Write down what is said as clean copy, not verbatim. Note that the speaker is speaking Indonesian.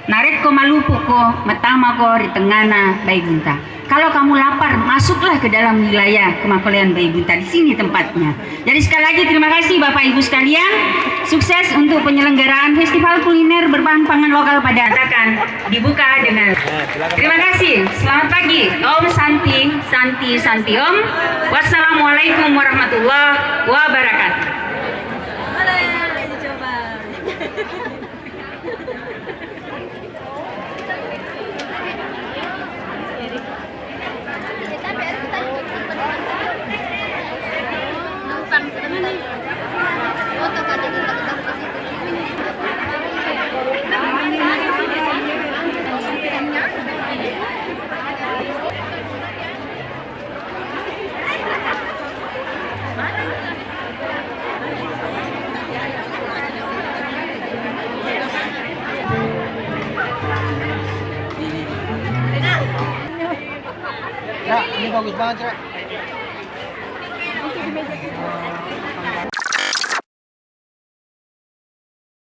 Naret ko malupo ko, matama ko ritengana Baibunta. Kalau kamu lapar, masuklah ke dalam wilayah Kemakolean Baibunta. Di sini tempatnya. Jadi sekali lagi terima kasih Bapak Ibu sekalian. Sukses untuk penyelenggaraan festival kuliner berbahan pangan lokal pada akan dibuka dengan. Terima kasih. Selamat pagi. Om Santi, Santi, Santi Om. Wassalamualaikum warahmatullahi wabarakatuh. Nah, ini bagus banget, Cak.